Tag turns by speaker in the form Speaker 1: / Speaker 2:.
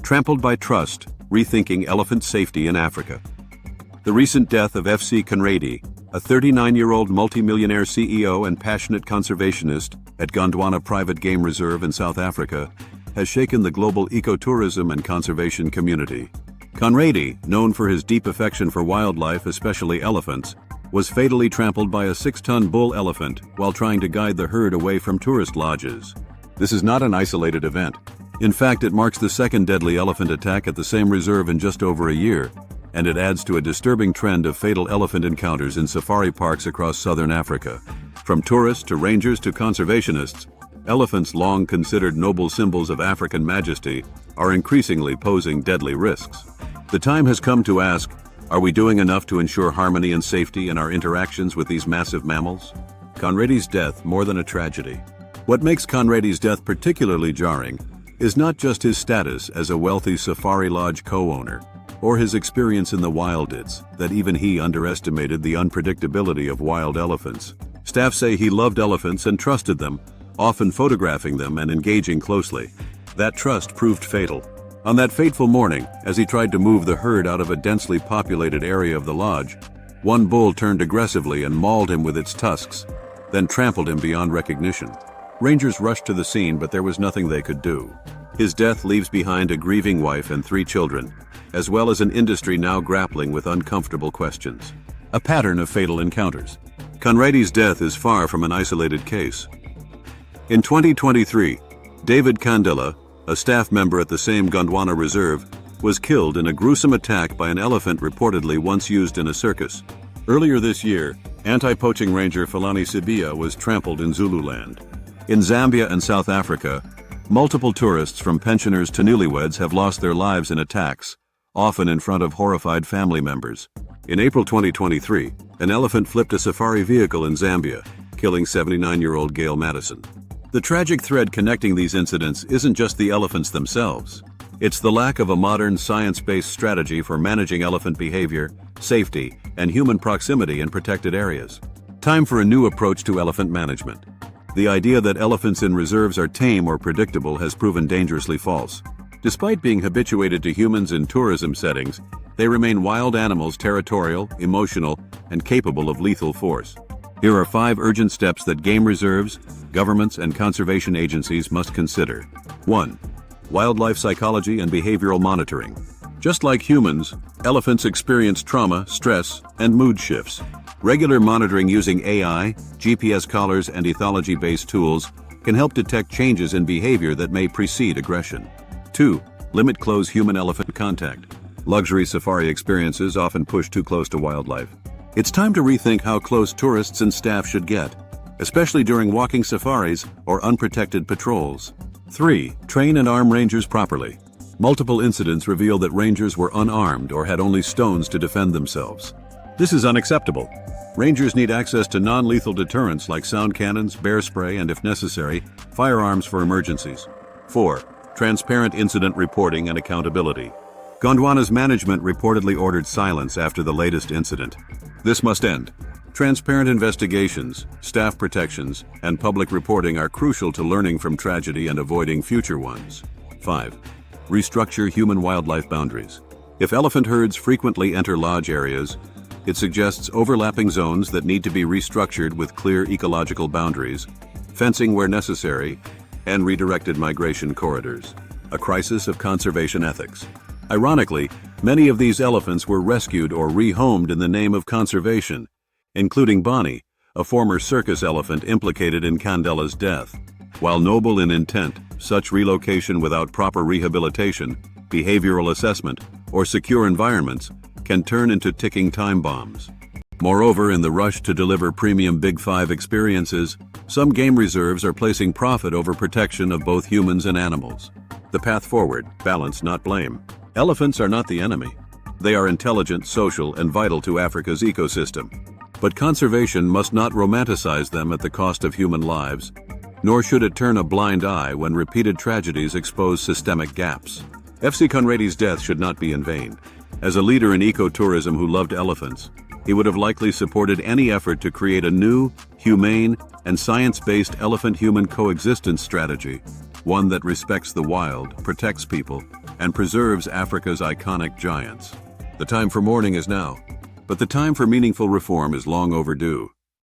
Speaker 1: Trampled by Trust, Rethinking Elephant Safety in Africa. The recent death of F.C. Conradi, a 39-year-old multimillionaire CEO and passionate conservationist at Gondwana Private Game Reserve in South Africa, has shaken the global ecotourism and conservation community. Conradi, known for his deep affection for wildlife, especially elephants, was fatally trampled by a 6-ton bull elephant while trying to guide the herd away from tourist lodges. This is not an isolated event. In fact, it marks the second deadly elephant attack at the same reserve in just over a year, and it adds to a disturbing trend of fatal elephant encounters in safari parks across southern Africa. From tourists to rangers to conservationists, elephants, long considered noble symbols of African majesty, are increasingly posing deadly risks. The time has come to ask, are we doing enough to ensure harmony and safety in our interactions with these massive mammals? Conradi's death, more than a tragedy. What makes Conradi's death particularly jarring is not just his status as a wealthy safari lodge co-owner, or his experience in the wild. It's that even he underestimated the unpredictability of wild elephants. Staff say he loved elephants and trusted them, often photographing them and engaging closely. That trust proved fatal. On that fateful morning, as he tried to move the herd out of a densely populated area of the lodge, one bull turned aggressively and mauled him with its tusks, then trampled him beyond recognition. Rangers rushed to the scene, but there was nothing they could do. His death leaves behind a grieving wife and 3 children, as well as an industry now grappling with uncomfortable questions. A pattern of fatal encounters. Conradi's death is far from an isolated case. In 2023, David Kandela, a staff member at the same Gondwana Reserve, was killed in a gruesome attack by an elephant reportedly once used in a circus. Earlier this year, anti-poaching ranger Philani Sibia was trampled in Zululand. In Zambia and South Africa, multiple tourists from pensioners to newlyweds have lost their lives in attacks, often in front of horrified family members. In April 2023, an elephant flipped a safari vehicle in Zambia, killing 79-year-old Gail Madison. The tragic thread connecting these incidents isn't just the elephants themselves. It's the lack of a modern science-based strategy for managing elephant behavior, safety, and human proximity in protected areas. Time for a new approach to elephant management. The idea that elephants in reserves are tame or predictable has proven dangerously false. Despite being habituated to humans in tourism settings, they remain wild animals, territorial, emotional, and capable of lethal force. Here are 5 urgent steps that game reserves, governments, and conservation agencies must consider. 1. Wildlife psychology and behavioral monitoring. Just like humans, elephants experience trauma, stress, and mood shifts. Regular monitoring using AI, GPS collars, and ethology-based tools can help detect changes in behavior that may precede aggression. 2. Limit close human-elephant contact. Luxury safari experiences often push too close to wildlife. It's time to rethink how close tourists and staff should get, especially during walking safaris or unprotected patrols. 3. Train and arm rangers properly. Multiple incidents reveal that rangers were unarmed or had only stones to defend themselves. This is unacceptable. Rangers need access to non-lethal deterrents like sound cannons, bear spray, and if necessary, firearms for emergencies. 4. Transparent incident reporting and accountability. Gondwana's management reportedly ordered silence after the latest incident. This must end. Transparent investigations, staff protections, and public reporting are crucial to learning from tragedy and avoiding future ones. 5. Restructure human-wildlife boundaries. If elephant herds frequently enter lodge areas, it suggests overlapping zones that need to be restructured with clear ecological boundaries, fencing where necessary, and redirected migration corridors. A crisis of conservation ethics. Ironically, many of these elephants were rescued or rehomed in the name of conservation, including Bonnie, a former circus elephant implicated in Kandela's death. While noble in intent, such relocation without proper rehabilitation, behavioral assessment, or secure environments can turn into ticking time bombs. Moreover, in the rush to deliver premium Big Five experiences, some game reserves are placing profit over protection of both humans and animals. The path forward: balance, not blame. Elephants are not the enemy. They are intelligent, social, and vital to Africa's ecosystem. But conservation must not romanticize them at the cost of human lives, nor should it turn a blind eye when repeated tragedies expose systemic gaps. F.C. Conradi's death should not be in vain. As a leader in ecotourism who loved elephants, he would have likely supported any effort to create a new, humane, and science-based elephant-human coexistence strategy, one that respects the wild, protects people, and preserves Africa's iconic giants. The time for mourning is now, but the time for meaningful reform is long overdue.